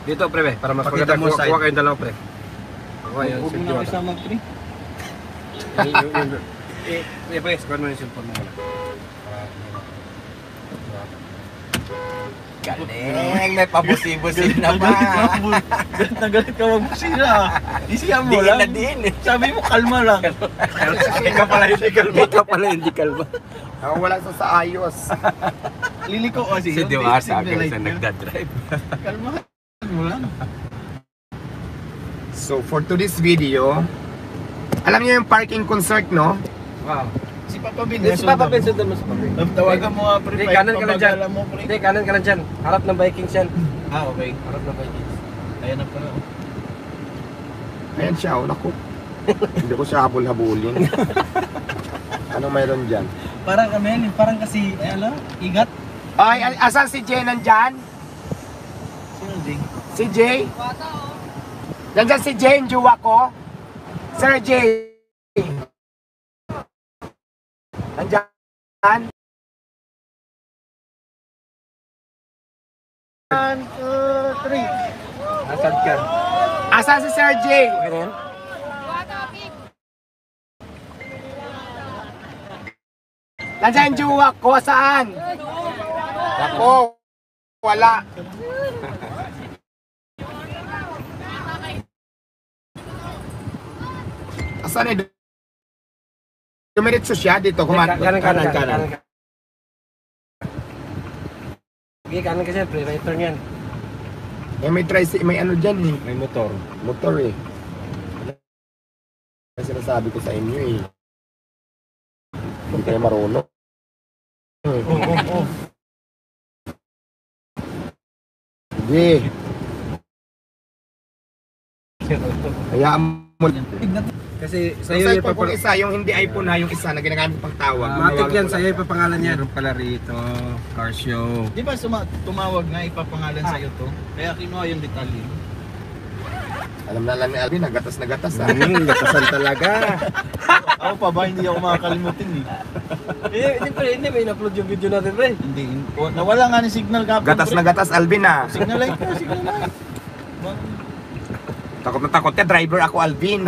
Dito pre, para mas Pakita maganda mo side. kuha kayong dalawa pre. Kuha yung Huwag mo cellphone. na isama, pre. Pre, squad mo yung cellphone mo muna. Galing, may pabusi-busi na ba? Galit na galit ka magbusina. Isiyan mo Diin lang. na diin eh. Sabi mo, kalma lang. Ikaw pala hindi kalma. Ikaw pala hindi kalma. Ako wala sa ayos. Liliko kasi. Si yun, Diwata signal hanggang light sa niya. nagdadrive. Kalmahan mo lang. So for today's video, alam niyo yung parking concert, no? Wow. Si Papa Bin. Si Papa Ben, sundan mo si Papa Ben. Tawagan mo nga, pre. Hindi, kanan ka lang dyan. Pabagala mo, pre. Hindi, kanan ka lang dyan. Harap ng Vikings yan. Ah, okay. Harap ng Vikings. Ayan na pala. Ayan siya, oh, naku. Hindi ko siya habol-habulin. Anong mayroon dyan? Parang kami, parang kasi, ano, igat. Ay, asan si Jay nandyan? Sino, Jing? Si Jay? Nandyan si Jay, yung jowa ko? Sir Jay? Nandyan? 1, 2, 3. Asan ka? Asan si Sir Jay? Okay na yan? Nandyan yung jowa ko, saan? Ako, wala. Asan eh? Dumiretso siya dito, kanan. Okay, kanan ka siya, pre. Right turn yan. Eh, may ano dyan eh. May motor. Motor eh. Kasi sinasabi ko sa inyo eh. Hindi kayo marunong. Oo. Sige. Hayaan mo. Kasi Yung sa'yo yung cellphone kong isa, yung hindi iPhone ha, yung isa na ginagamit pang tawag. Matik yan, sa'yo yung papangalan niya. Meron pala rito, car show. Di ba tumawag nga, ipapangalan sa'yo to? Kaya kinuha yung detalye. Alam na lang ni Alvin, nagatas ha. Gatasan talaga. Ako pa ba, hindi ako makakalimutin eh. Hindi pre, hindi may in-upload yung video natin pre. Hindi, nawala nga ni signal kapon. Gatas na gatas, Alvin ha. Signal light ka, signal light. Takot na takot ka, driver ako, Alvin.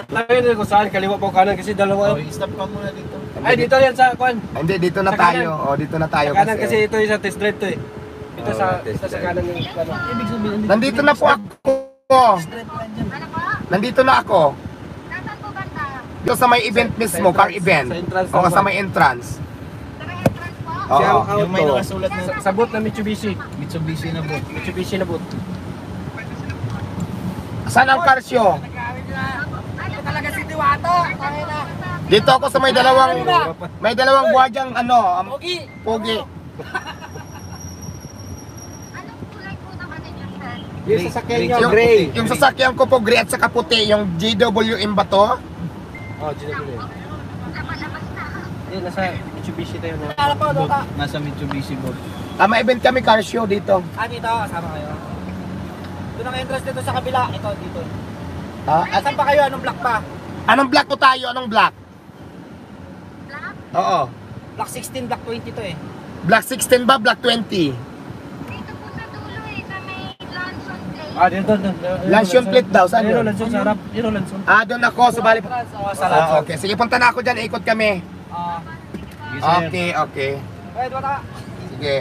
Tayo na kung saan, kaliwa po kanan kasi dalawa. Okay, stop ka muna dito. Ay, dito yan sa kwan. Hindi, dito na Sa tayo. kanan. O, dito na tayo. Sa kanan kasi ito yung sa test drive to eh. Ito Oh, sa test ito sa drive. kanan yung ano. Ibig sabihin, Nandito na po ako. Nandito na ako. Dito sa may event mismo, car event. Sa entrance O, ng sa van. may entrance. Siya Oo. ang yung may auto. nakasulat na Sa boot na Mitsubishi. Mitsubishi na boat. Mitsubishi na boot. Saan ang car show? Talaga si Diwato. Dito ako sa may dalawang buhadyang ano, Pogi. pogi. Anong kulay po naman ninyo, sir? Yung sasakyan niya, Yung, gray. yung sasakyan ko po gray at saka puti, yung GWM ba to? Oh, GW. Lapas na. Yan, nasa Mitsubishi tayo na. Boat. Nasa Mitsubishi boat. May event kami car show dito. Dito, kasama kayo. Doon ang entrance dito sa kabila. Ito, dito. At Saan pa kayo? Anong block pa? anong block po tayo? Anong block? Black? Oo. Block 16, block 20 to eh. Block 16 ba? Block 20? Dito po sa dulo eh, sa may Lanson Place. Ah, dito. Lanson plate daw, saan Yun, yun? Lanson sa harap. Yun, Lanson. Doon ako, sa bali. Sa Lanson. Okay, sige, punta na ako dyan, ikot kami. Ah. Okay. Pwede ba ta? Sige.